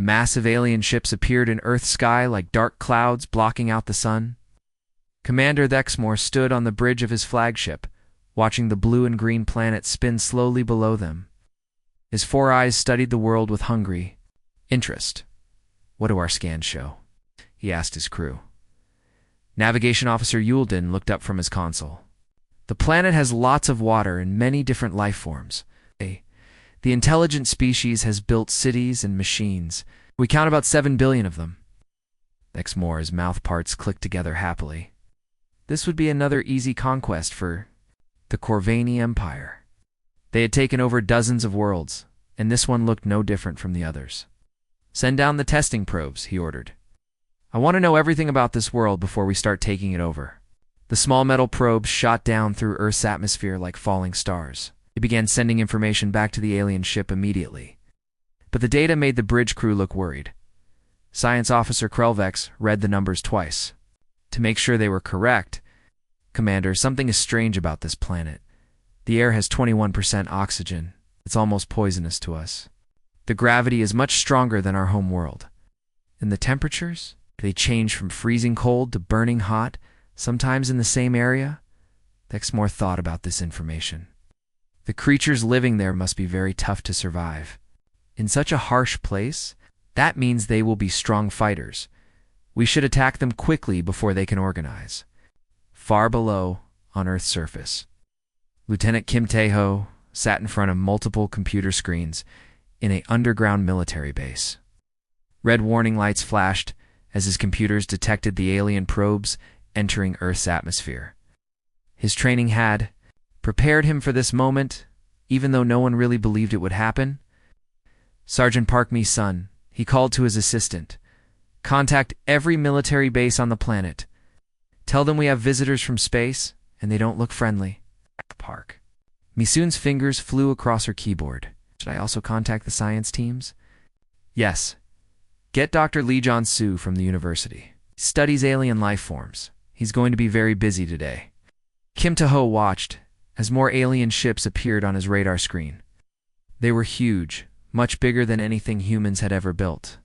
The massive alien ships appeared in Earth's sky like dark clouds blocking out the sun. Commander Thexmore stood on the bridge of his flagship, watching the blue and green planet spin slowly below them. His four eyes studied the world with hungry interest. "What do our scans show?" he asked his crew. Navigation Officer Yulden looked up from his console. "The planet has lots of water and many different life forms. The intelligent species has built cities and machines. We count about 7 billion of them." Thexmore's mouth parts clicked together happily. This would be another easy conquest for the Corvani Empire. They had taken over dozens of worlds, and this one looked no different from the others. "Send down the testing probes," he ordered. "I want to know everything about this world before we start taking it over." The small metal probes shot down through Earth's atmosphere like falling stars. They began sending information back to the alien ship immediately. But the data made the bridge crew look worried. Science Officer Krelvex read the numbers twice. To make sure they were correct, "Commander, something is strange about this planet. The air has 21% oxygen. It's almost poisonous to us. The gravity is much stronger than our home world. And the temperatures? They change from freezing cold to burning hot, sometimes in the same area." Thexmore thought about this information. The creatures living there must be very tough to survive. In such a harsh place, that means they will be strong fighters. We should attack them quickly before they can organize. Far below, on Earth's surface, Lieutenant Kim Tae-ho sat in front of multiple computer screens in an underground military base. Red warning lights flashed as his computers detected the alien probes entering Earth's atmosphere. His training had prepared him for this moment, even though no one really believed it would happen. "Sergeant Park Mi-sun," he called to his assistant. "Contact every military base on the planet. Tell them we have visitors from space, and they don't look friendly." Park. Mi-sun's fingers flew across her keyboard. "Should I also contact the science teams?" "Yes. Get Dr. Lee Jong-soo from the university. He studies alien life forms. He's going to be very busy today." Kim Tae-ho watched as more alien ships appeared on his radar screen. They were huge, much bigger than anything humans had ever built.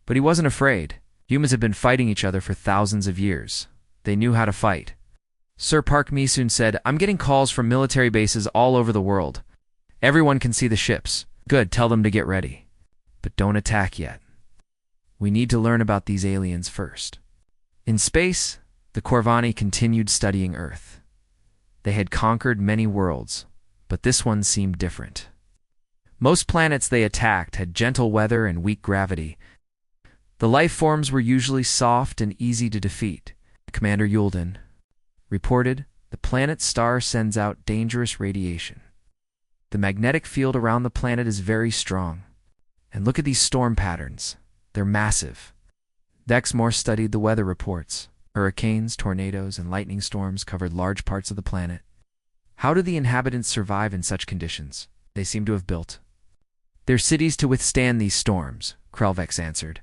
But he wasn't afraid. Humans had been fighting each other for thousands of years. They knew how to fight. Sir Park Mi-sun said, "I'm getting calls from military bases all over the world. Everyone can see the ships. Good, tell them to get ready. But don't attack yet. We need to learn about these aliens first." In space, the Corvani continued studying Earth. They had conquered many worlds, but this one seemed different. Most planets they attacked had gentle weather and weak gravity. The life forms were usually soft and easy to defeat. Commander Yulden reported, "The planet's star sends out dangerous radiation. The magnetic field around the planet is very strong. And look at these storm patterns. They're massive." Thexmore studied the weather reports. Hurricanes, tornadoes, and lightning storms covered large parts of the planet. How do the inhabitants survive in such conditions? They seem to have built their cities to withstand these storms, Krelvex answered.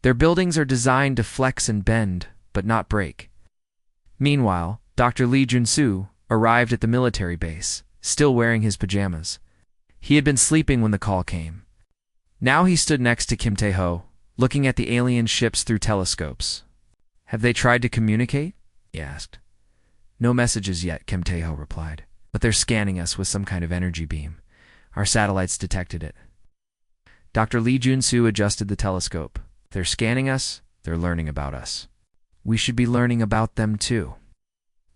Their buildings are designed to flex and bend, but not break. Meanwhile, Dr. Lee Jong-soo arrived at the military base, still wearing his pajamas. He had been sleeping when the call came. Now he stood next to Kim Tae-ho, looking at the alien ships through telescopes. "Have they tried to communicate?" he asked. "No messages yet," Kim Tae-ho replied. "But they're scanning us with some kind of energy beam. Our satellites detected it." Dr. Lee Jong-soo adjusted the telescope. "They're scanning us, they're learning about us. We should be learning about them too.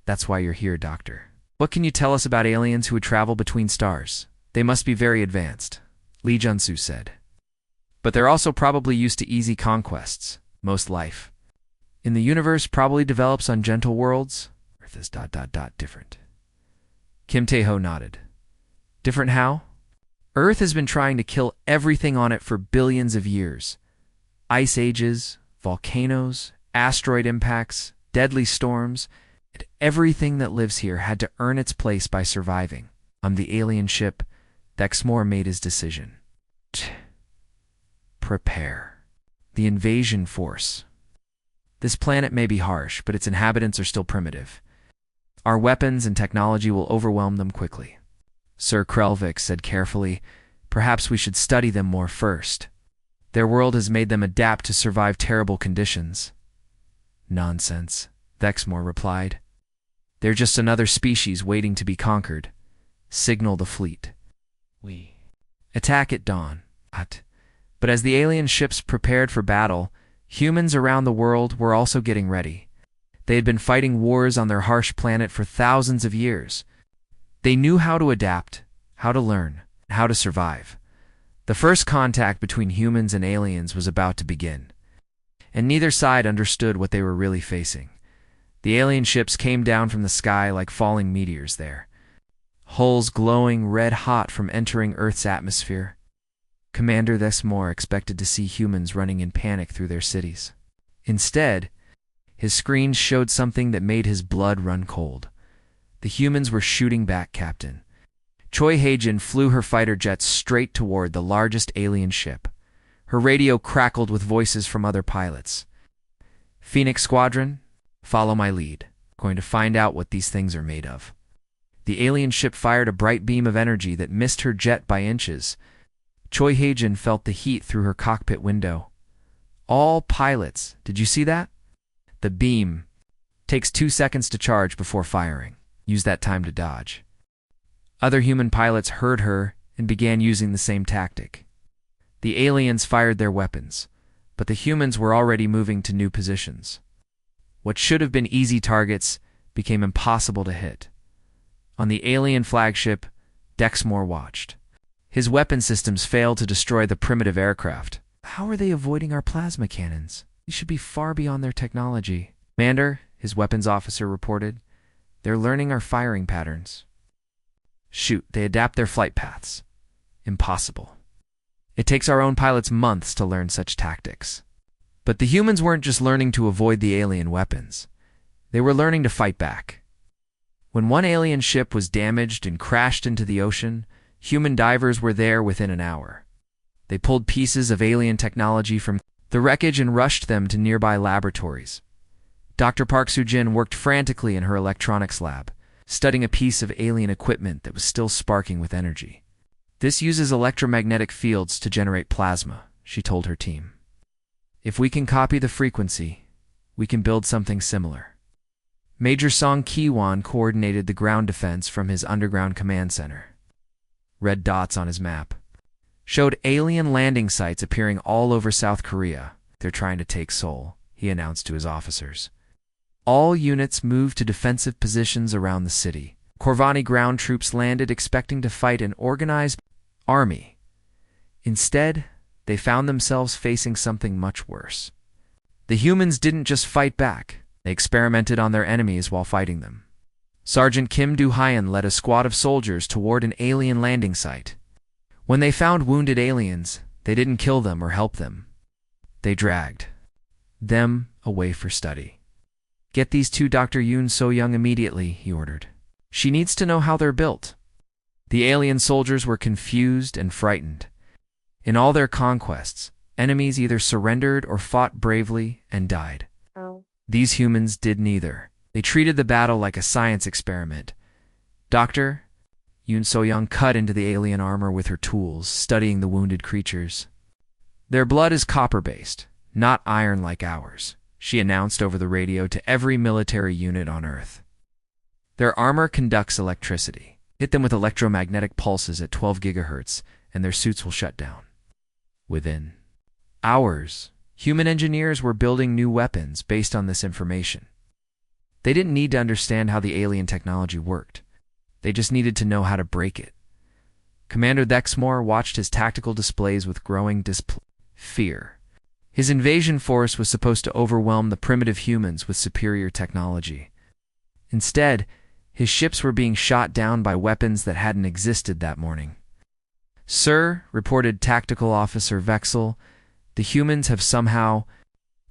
That's why you're here, Doctor. What can you tell us about aliens who would travel between stars? They must be very advanced," Lee Jong-soo said. "But they're also probably used to easy conquests. Most life in the universe probably develops on gentle worlds. Earth is ... different." Kim Tae-ho nodded. "Different how?" "Earth has been trying to kill everything on it for billions of years. Ice ages, volcanoes, asteroid impacts, deadly storms, and everything that lives here had to earn its place by surviving. On the alien ship, Thexmore made his decision. Prepare. The invasion force. This planet may be harsh, but its inhabitants are still primitive. Our weapons and technology will overwhelm them quickly." Sir Krelvik said carefully, "Perhaps we should study them more first." Their world has made them adapt to survive terrible conditions. Nonsense, Vexmore replied. They're just another species waiting to be conquered. Signal the fleet. We attack at dawn. But as the alien ships prepared for battle, humans around the world were also getting ready. They had been fighting wars on their harsh planet for thousands of years. They knew how to adapt, how to learn, and how to survive. The first contact between humans and aliens was about to begin, and neither side understood what they were really facing. The alien ships came down from the sky like falling meteors there, hulls glowing red-hot from entering Earth's atmosphere. Commander Vexmore expected to see humans running in panic through their cities. Instead, his screens showed something that made his blood run cold. The humans were shooting back, Captain. Choi Hae-jin flew her fighter jets straight toward the largest alien ship. Her radio crackled with voices from other pilots. Phoenix Squadron, follow my lead. Going to find out what these things are made of. The alien ship fired a bright beam of energy that missed her jet by inches. Choi Hae-jin felt the heat through her cockpit window. All pilots, did you see that? The beam takes 2 seconds to charge before firing. Use that time to dodge. Other human pilots heard her and began using the same tactic. The aliens fired their weapons, but the humans were already moving to new positions. What should have been easy targets became impossible to hit. On the alien flagship, Dexmore watched. His weapon systems failed to destroy the primitive aircraft. How are they avoiding our plasma cannons? These should be far beyond their technology. Commander, his weapons officer reported, they're learning our firing patterns. Shoot, they adapt their flight paths. Impossible. It takes our own pilots months to learn such tactics. But the humans weren't just learning to avoid the alien weapons. They were learning to fight back. When one alien ship was damaged and crashed into the ocean, human divers were there within an hour. They pulled pieces of alien technology from the wreckage and rushed them to nearby laboratories. Dr. Park Soo-jin worked frantically in her electronics lab, studying a piece of alien equipment that was still sparking with energy. This uses electromagnetic fields to generate plasma, she told her team. If we can copy the frequency, we can build something similar. Major Song Ki-won coordinated the ground defense from his underground command center. Red dots on his map showed alien landing sites appearing all over South Korea. They're trying to take Seoul, he announced to his officers. All units moved to defensive positions around the city. Corvani ground troops landed expecting to fight an organized army. Instead, they found themselves facing something much worse. The humans didn't just fight back, they experimented on their enemies while fighting them. Sergeant Kim Do-hyun led a squad of soldiers toward an alien landing site. When they found wounded aliens, they didn't kill them or help them. They dragged them away for study. Get these two Dr. Yoon So-young immediately, he ordered. She needs to know how they're built. The alien soldiers were confused and frightened. In all their conquests, enemies either surrendered or fought bravely and died. These humans did neither. They treated the battle like a science experiment. Dr. Yoon So-young cut into the alien armor with her tools, studying the wounded creatures. Their blood is copper-based, not iron like ours, she announced over the radio to every military unit on Earth. Their armor conducts electricity. Hit them with electromagnetic pulses at 12 gigahertz, and their suits will shut down. Within hours, human engineers were building new weapons based on this information. They didn't need to understand how the alien technology worked. They just needed to know how to break it. Commander Vexmore watched his tactical displays with growing fear. His invasion force was supposed to overwhelm the primitive humans with superior technology. Instead, his ships were being shot down by weapons that hadn't existed that morning. Sir, reported Tactical Officer Vexel, the humans have somehow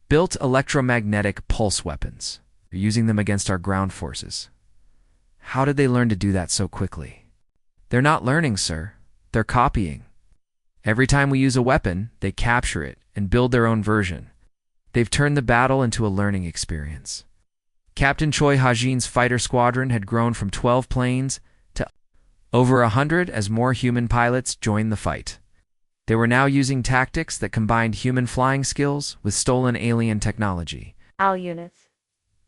built electromagnetic pulse weapons. They're using them against our ground forces. How did they learn to do that so quickly? They're not learning, sir. They're copying. Every time we use a weapon, they capture it and build their own version. They've turned the battle into a learning experience. Captain Choi Ha-jin's fighter squadron had grown from 12 planes to over 100 as more human pilots joined the fight. They were now using tactics that combined human flying skills with stolen alien technology. All units.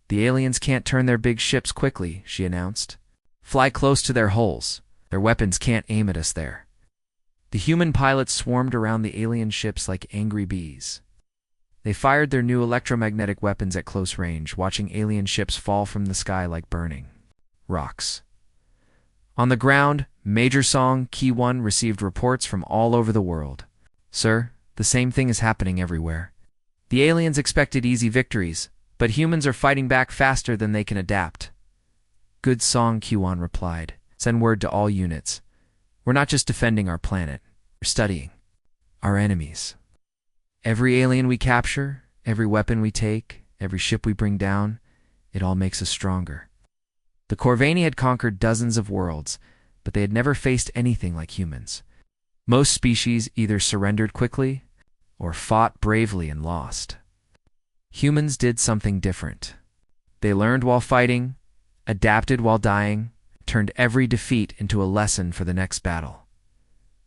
The aliens can't turn their big ships quickly, she announced. Fly close to their holes. Their weapons can't aim at us there. The human pilots swarmed around the alien ships like angry bees. They fired their new electromagnetic weapons at close range, watching alien ships fall from the sky like burning rocks. On the ground, Major Song Key 1 received reports from all over the world. Sir, the same thing is happening everywhere. The aliens expected easy victories, but humans are fighting back faster than they can adapt. Good Song Q1 replied. Send word to all units. We're not just defending our planet, we're studying our enemies. Every alien we capture, every weapon we take, every ship we bring down, it all makes us stronger. The Corvani had conquered dozens of worlds, but they had never faced anything like humans. Most species either surrendered quickly or fought bravely and lost. Humans did something different. They learned while fighting, adapted while dying, turned every defeat into a lesson for the next battle.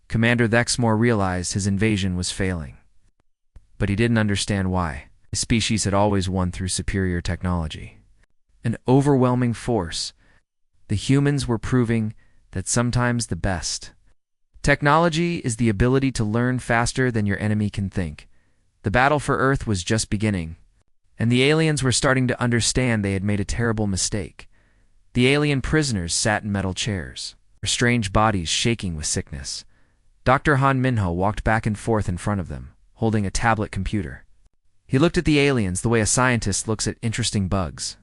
Commander Thexmore realized his invasion was failing. But he didn't understand why. His species had always won through superior technology. An overwhelming force. The humans were proving that sometimes the best. Technology is the ability to learn faster than your enemy can think. The battle for Earth was just beginning, and the aliens were starting to understand they had made a terrible mistake. The alien prisoners sat in metal chairs, their strange bodies shaking with sickness. Dr. Han Minho walked back and forth in front of them, holding a tablet computer. He looked at the aliens the way a scientist looks at interesting bugs.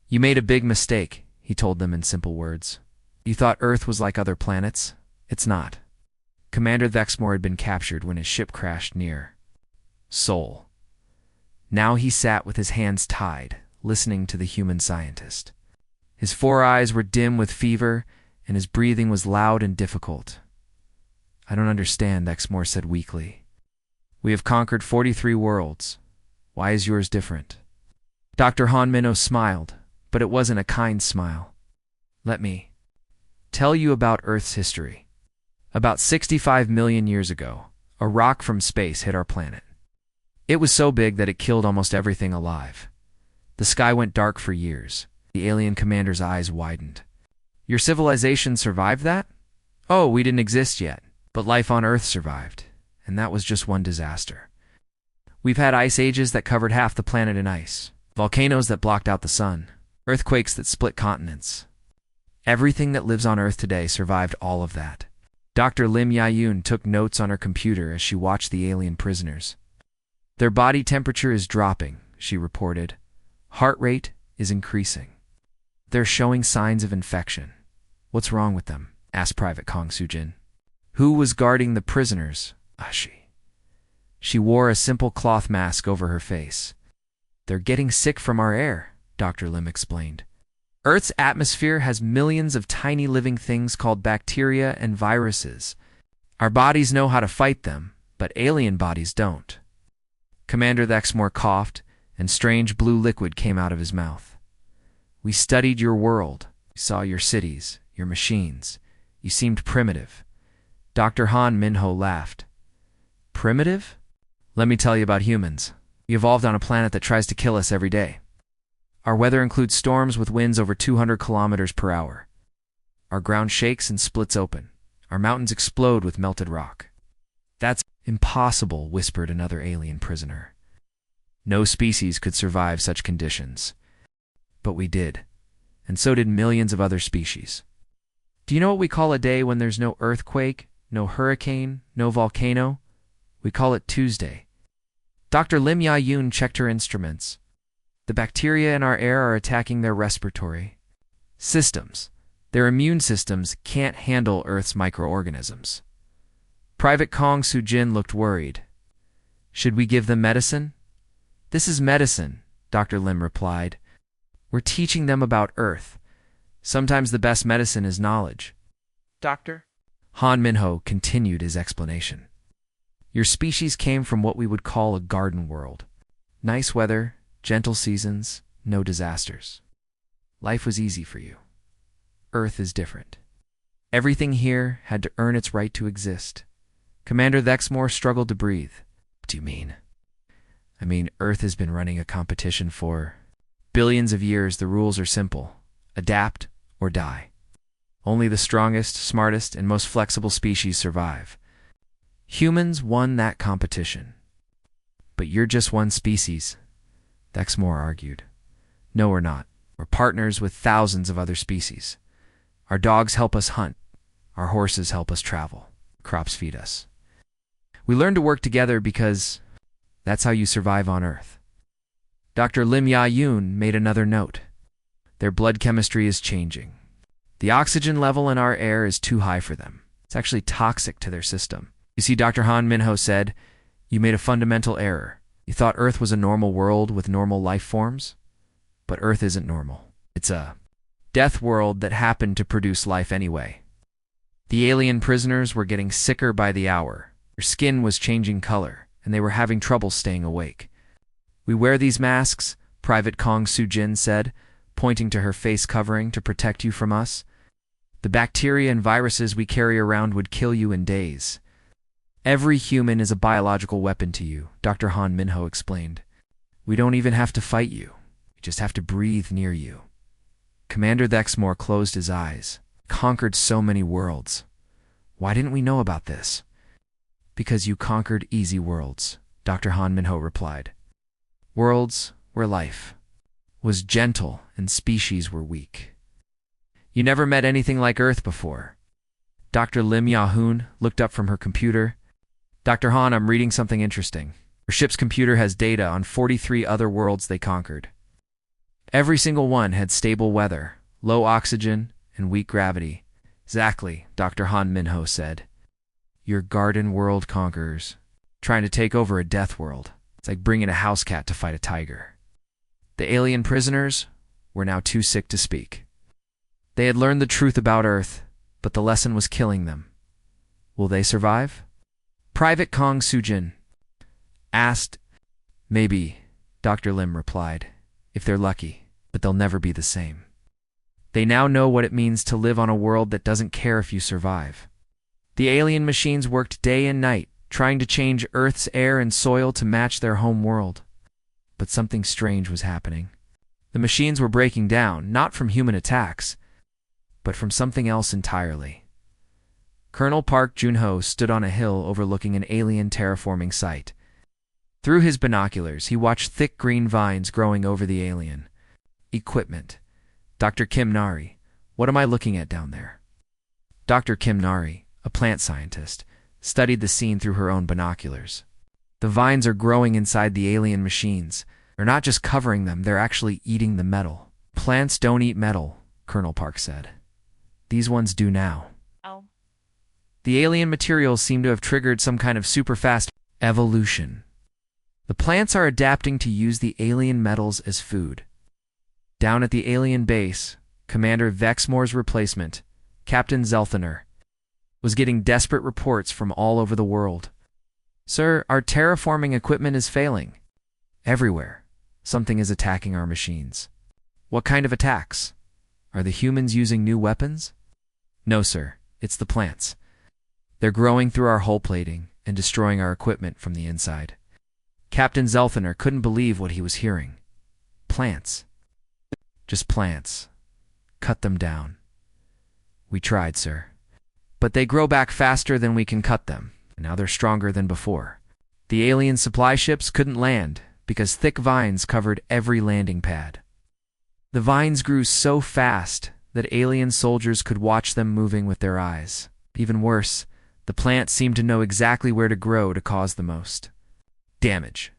You made a big mistake, he told them in simple words. You thought Earth was like other planets? It's not. Commander Thexmore had been captured when his ship crashed near Sol. Now he sat with his hands tied, listening to the human scientist. His 4 eyes were dim with fever, and his breathing was loud and difficult. I don't understand, Thexmore said weakly. We have conquered 43 worlds. Why is yours different? Dr. Han Minho smiled, but it wasn't a kind smile. Let me tell you about Earth's history. About 65 million years ago, a rock from space hit our planet. It was so big that it killed almost everything alive. The sky went dark for years. The alien commander's eyes widened. Your civilization survived that? Oh, we didn't exist yet, but life on Earth survived, and that was just one disaster. We've had ice ages that covered half the planet in ice, volcanoes that blocked out the sun, earthquakes that split continents. Everything that lives on Earth today survived all of that. Dr. Lim Yayun took notes on her computer as she watched the alien prisoners. Their body temperature is dropping, she reported. Heart rate is increasing. They're showing signs of infection. What's wrong with them? Asked Private Kong Sujin. Who was guarding the prisoners? She wore a simple cloth mask over her face. They're getting sick from our air, Dr. Lim explained. Earth's atmosphere has millions of tiny living things called bacteria and viruses. Our bodies know how to fight them, but alien bodies don't. Commander Thexmore coughed, and strange blue liquid came out of his mouth. We studied your world. We saw your cities, your machines. You seemed primitive. Dr. Han Minho laughed. Primitive? Let me tell you about humans. We evolved on a planet that tries to kill us every day. Our weather includes storms with winds over 200 kilometers per hour. Our ground shakes and splits open. Our mountains explode with melted rock. That's impossible, whispered another alien prisoner. No species could survive such conditions. But we did, and so did millions of other species. Do you know what we call a day when there's no earthquake, no hurricane, no volcano? We call it Tuesday. Dr. Lim Ya-Yun checked her instruments. The bacteria in our air are attacking their respiratory systems. Their immune systems can't handle Earth's microorganisms. Private Kong Sujin looked worried. Should we give them medicine? This is medicine, Dr. Lim replied. We're teaching them about Earth. Sometimes the best medicine is knowledge. Doctor? Han Minho continued his explanation. Your species came from what we would call a garden world. Nice weather, gentle seasons, no disasters. Life was easy for you. Earth is different. Everything here had to earn its right to exist. Commander Thexmore struggled to breathe. What do you mean? I mean, Earth has been running a competition for billions of years. The rules are simple. Adapt or die. Only the strongest, smartest, and most flexible species survive. Humans won that competition. But you're just one species, Thexmore argued. No, we're not. We're partners with thousands of other species. Our dogs help us hunt. Our horses help us travel. Crops feed us. We learn to work together because that's how you survive on Earth. Dr. Lim Ya-yoon made another note. Their blood chemistry is changing. The oxygen level in our air is too high for them. It's actually toxic to their system. You see, Dr. Han Minho said, you made a fundamental error. You thought Earth was a normal world with normal life forms? But Earth isn't normal. It's a death world that happened to produce life anyway. The alien prisoners were getting sicker by the hour. Their skin was changing color, and they were having trouble staying awake. We wear these masks, Private Kong Soo-jin said, pointing to her face covering to protect you from us. The bacteria and viruses we carry around would kill you in days. Every human is a biological weapon to you, Dr. Han Minho explained. We don't even have to fight you. We just have to breathe near you. Commander Thexmore closed his eyes. Conquered so many worlds. Why didn't we know about this? Because you conquered easy worlds, Dr. Han Minho replied. Worlds where life was gentle and species were weak. You never met anything like Earth before. Dr. Lim Ya-hoon looked up from her computer. Dr. Han, I'm reading something interesting. Her ship's computer has data on 43 other worlds they conquered. Every single one had stable weather, low oxygen, and weak gravity. Exactly, Dr. Han Minho said. You're garden world conquerors, trying to take over a death world. It's like bringing a house cat to fight a tiger. The alien prisoners were now too sick to speak. They had learned the truth about Earth, but the lesson was killing them. Will they survive? Private Kong Soo-jin asked. Maybe, Dr. Lim replied, if they're lucky, but they'll never be the same. They now know what it means to live on a world that doesn't care if you survive. The alien machines worked day and night, trying to change Earth's air and soil to match their home world. But something strange was happening. The machines were breaking down, not from human attacks, but from something else entirely. Colonel Park Jun-ho stood on a hill overlooking an alien terraforming site. Through his binoculars, he watched thick green vines growing over the alien. Equipment. Dr. Kim Nari, what am I looking at down there? Dr. Kim Nari, a plant scientist, studied the scene through her own binoculars. The vines are growing inside the alien machines. They're not just covering them, they're actually eating the metal. Plants don't eat metal, Colonel Park said. These ones do now. Oh. The alien materials seem to have triggered some kind of super-fast evolution. The plants are adapting to use the alien metals as food. Down at the alien base, Commander Vexmore's replacement, Captain Zelthaner, was getting desperate reports from all over the world. Sir, our terraforming equipment is failing. Everywhere, something is attacking our machines. What kind of attacks? Are the humans using new weapons? No, sir, it's the plants. They're growing through our hull plating and destroying our equipment from the inside. Captain Zelthaner couldn't believe what he was hearing. Plants. Just plants. Cut them down. We tried, sir. But they grow back faster than we can cut them. Now they're stronger than before. The alien supply ships couldn't land because thick vines covered every landing pad. The vines grew so fast that alien soldiers could watch them moving with their eyes. Even worse, the plants seemed to know exactly where to grow to cause the most damage.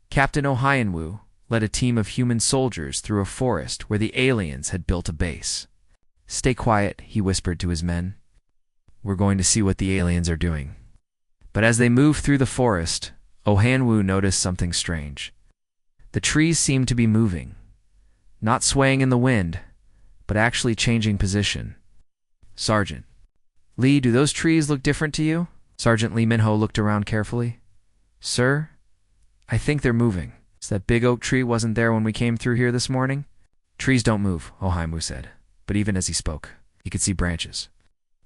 Captain Ohyunwoo led a team of human soldiers through a forest where the aliens had built a base. Stay quiet, he whispered to his men. We're going to see what the aliens are doing. But as they moved through the forest, Ohyunwoo noticed something strange. The trees seemed to be moving, not swaying in the wind, but actually changing position. Sergeant Lee, do those trees look different to you? Sergeant Lee Minho looked around carefully. Sir, I think they're moving. So that big oak tree wasn't there when we came through here this morning? Trees don't move, Ohyunwoo said. But even as he spoke, he could see branches.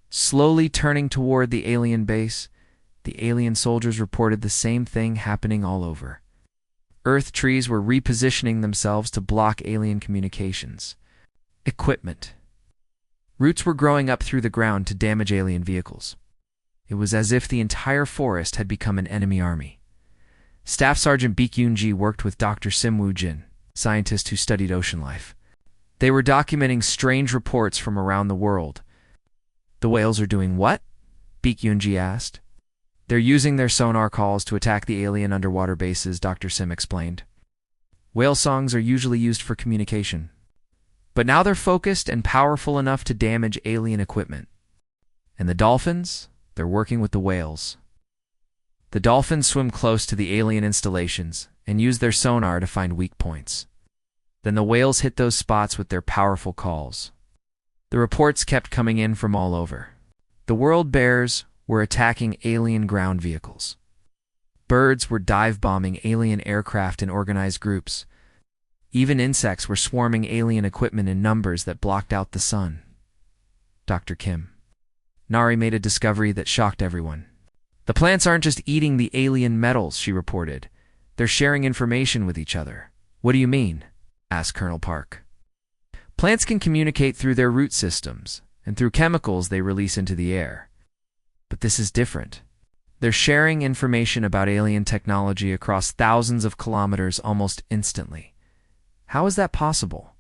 Slowly turning toward the alien base, The alien soldiers reported the same thing happening all over. Earth trees were repositioning themselves to block alien communications. Equipment. Roots were growing up through the ground to damage alien vehicles. It was as if the entire forest had become an enemy army. Staff Sergeant Baek Yoon-ji worked with Dr. Sim Woo-jin, scientist who studied ocean life. They were documenting strange reports from around the world. The whales are doing what? Baek Yoon-ji asked. They're using their sonar calls to attack the alien underwater bases, Dr. Sim explained. Whale songs are usually used for communication. But now they're focused and powerful enough to damage alien equipment. And the dolphins? They're working with the whales. The dolphins swim close to the alien installations and use their sonar to find weak points. Then the whales hit those spots with their powerful calls. The reports kept coming in from all over. The world bears were attacking alien ground vehicles. Birds were dive-bombing alien aircraft in organized groups. Even insects were swarming alien equipment in numbers that blocked out the sun. Dr. Kim. Nari made a discovery that shocked everyone. The plants aren't just eating the alien metals, she reported. They're sharing information with each other. What do you mean? Asked Colonel Park. Plants can communicate through their root systems and through chemicals they release into the air. But this is different. They're sharing information about alien technology across thousands of kilometers almost instantly. How is that possible?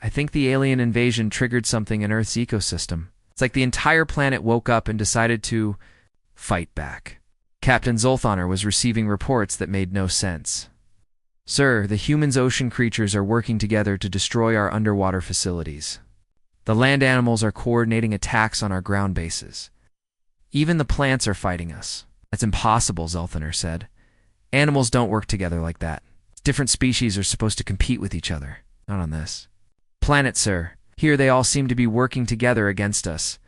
I think the alien invasion triggered something in Earth's ecosystem. It's like the entire planet woke up and decided to fight back. Captain Zolthaner was receiving reports that made no sense. Sir, the humans' ocean creatures are working together to destroy our underwater facilities. The land animals are coordinating attacks on our ground bases. Even the plants are fighting us. That's impossible, Zolthaner said. Animals don't work together like that. Different species are supposed to compete with each other. Not on this planet, sir. Here they all seem to be working together against us.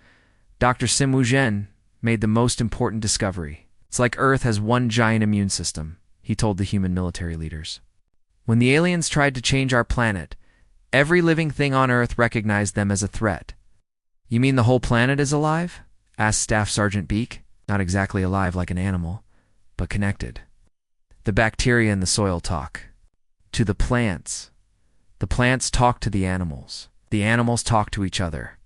Dr. Sim Woo-jin made the most important discovery. It's like Earth has one giant immune system, he told the human military leaders. When the aliens tried to change our planet, every living thing on Earth recognized them as a threat. You mean the whole planet is alive? Asked Staff Sergeant Baek. Not exactly alive like an animal, but connected. The bacteria in the soil talk to the plants. The plants talk to the animals. The animals talk to each other.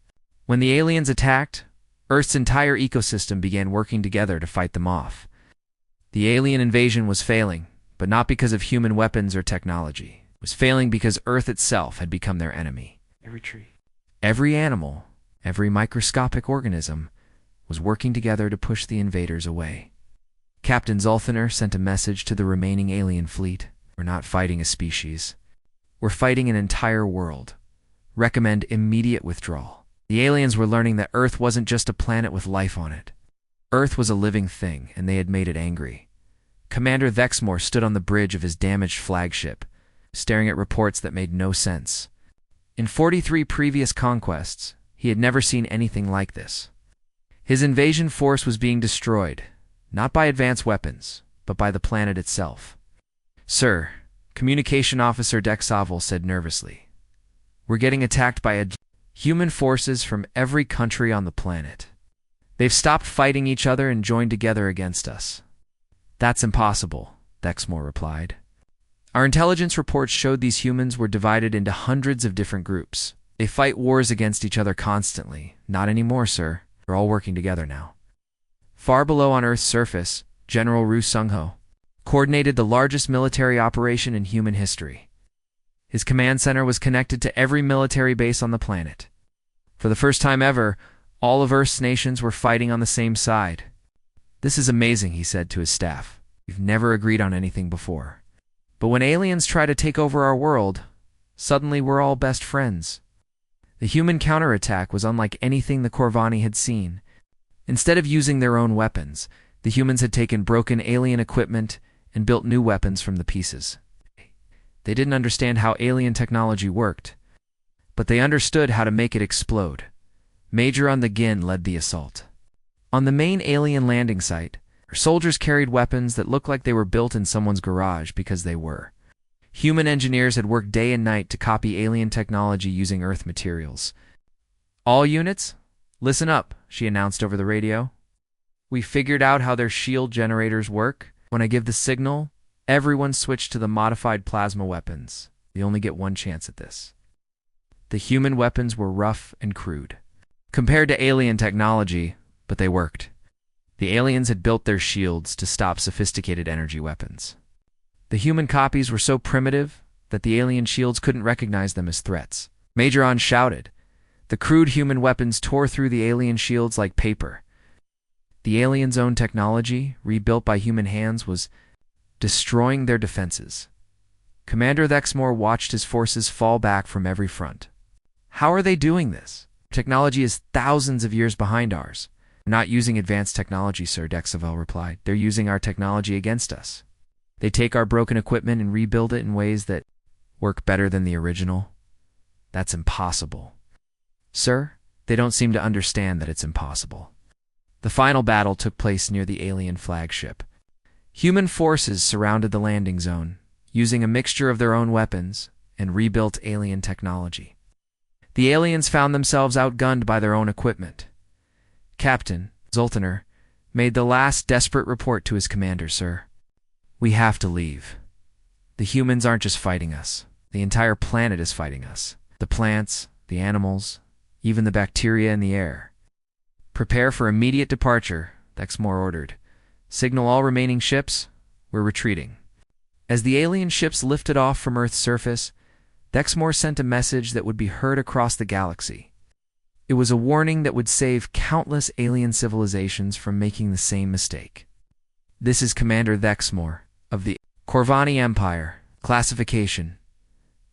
When the aliens attacked, Earth's entire ecosystem began working together to fight them off. The alien invasion was failing, but not because of human weapons or technology. It was failing because Earth itself had become their enemy. Every tree, every animal, every microscopic organism was working together to push the invaders away. Captain Zolthaner sent a message to the remaining alien fleet. We're not fighting a species. We're fighting an entire world. Recommend immediate withdrawal. The aliens were learning that Earth wasn't just a planet with life on it. Earth was a living thing, and they had made it angry. Commander Vexmore stood on the bridge of his damaged flagship, staring at reports that made no sense. In 43 previous conquests, he had never seen anything like this. His invasion force was being destroyed, not by advanced weapons, but by the planet itself. Sir, Communication Officer Dex Savel said nervously. We're getting attacked by human forces from every country on the planet. They've stopped fighting each other and joined together against us. That's impossible, Vexmore replied. Our intelligence reports showed these humans were divided into hundreds of different groups. They fight wars against each other constantly. Not anymore, sir. They're all working together now. Far below on Earth's surface, General Ru Sung-ho coordinated the largest military operation in human history. His command center was connected to every military base on the planet. For the first time ever, all of Earth's nations were fighting on the same side. This is amazing, he said to his staff. We've never agreed on anything before. But when aliens try to take over our world, suddenly we're all best friends. The human counterattack was unlike anything the Corvani had seen. Instead of using their own weapons, the humans had taken broken alien equipment and built new weapons from the pieces. They didn't understand how alien technology worked, but they understood how to make it explode. Major on the Gin led the assault. On the main alien landing site, soldiers carried weapons that looked like they were built in someone's garage because they were. Human engineers had worked day and night to copy alien technology using Earth materials. All units, listen up, she announced over the radio. We figured out how their shield generators work. When I give the signal, everyone switched to the modified plasma weapons. They only get one chance at this. The human weapons were rough and crude, compared to alien technology, but they worked. The aliens had built their shields to stop sophisticated energy weapons. The human copies were so primitive that the alien shields couldn't recognize them as threats. Majoron shouted. The crude human weapons tore through the alien shields like paper. The aliens' own technology, rebuilt by human hands, was destroying their defenses. Commander Thexmore watched his forces fall back from every front. How are they doing this? Technology is thousands of years behind ours. They're not using advanced technology, Sir, Dexavel replied. They're using our technology against us. They take our broken equipment and rebuild it in ways that work better than the original. That's impossible. Sir, they don't seem to understand that it's impossible. The final battle took place near the alien flagship. Human forces surrounded the landing zone, using a mixture of their own weapons and rebuilt alien technology. The aliens found themselves outgunned by their own equipment. Captain Zoltaner made the last desperate report to his commander, Sir. We have to leave. The humans aren't just fighting us. The entire planet is fighting us. The plants, the animals, even the bacteria in the air. Prepare for immediate departure, Thexmore ordered. Signal all remaining ships. We're retreating. As the alien ships lifted off from Earth's surface, Thexmore sent a message that would be heard across the galaxy. It was a warning that would save countless alien civilizations from making the same mistake. This is Commander Thexmore of the Corvani Empire. Classification: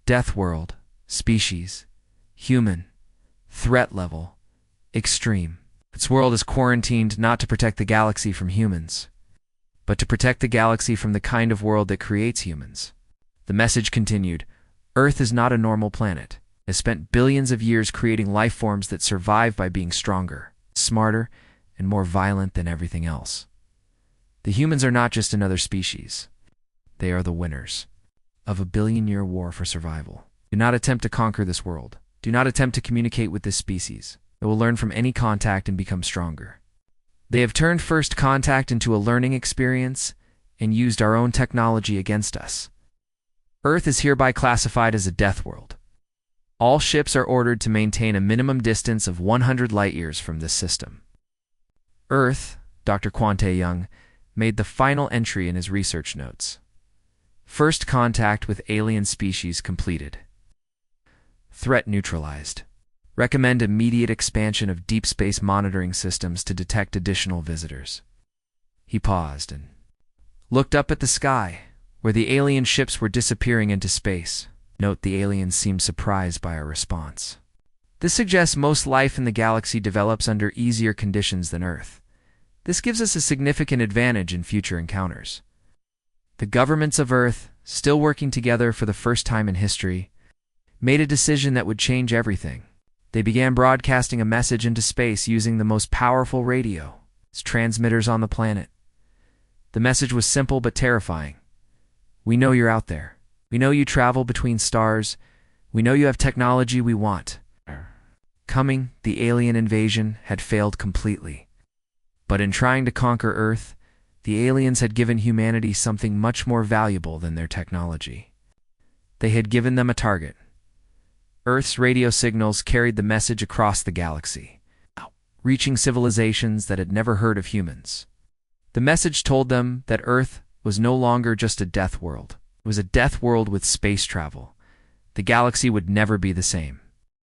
Death World. Species: Human. Threat level: Extreme. Its world is quarantined not to protect the galaxy from humans, but to protect the galaxy from the kind of world that creates humans. The message continued: Earth is not a normal planet. It has spent billions of years creating life forms that survive by being stronger, smarter, and more violent than everything else. The humans are not just another species. They are the winners of a billion-year war for survival. Do not attempt to conquer this world. Do not attempt to communicate with this species. It will learn from any contact and become stronger. They have turned first contact into a learning experience and used our own technology against us. Earth is hereby classified as a death world. All ships are ordered to maintain a minimum distance of 100 light-years from this system. Earth, Dr. Quante Young, made the final entry in his research notes. First contact with alien species completed. Threat neutralized. Recommend immediate expansion of deep space monitoring systems to detect additional visitors. He paused and looked up at the sky, where the alien ships were disappearing into space. Note the aliens seemed surprised by our response. This suggests most life in the galaxy develops under easier conditions than Earth. This gives us a significant advantage in future encounters. The governments of Earth, still working together for the first time in history, made a decision that would change everything. They began broadcasting a message into space using the most powerful radio, transmitters on the planet. The message was simple but terrifying. We know you're out there. We know you travel between stars. We know you have technology we want. Coming, the alien invasion had failed completely. But in trying to conquer Earth, the aliens had given humanity something much more valuable than their technology. They had given them a target. Earth's radio signals carried the message across the galaxy, reaching civilizations that had never heard of humans. The message told them that Earth was no longer just a death world. It was a death world with space travel. The galaxy would never be the same.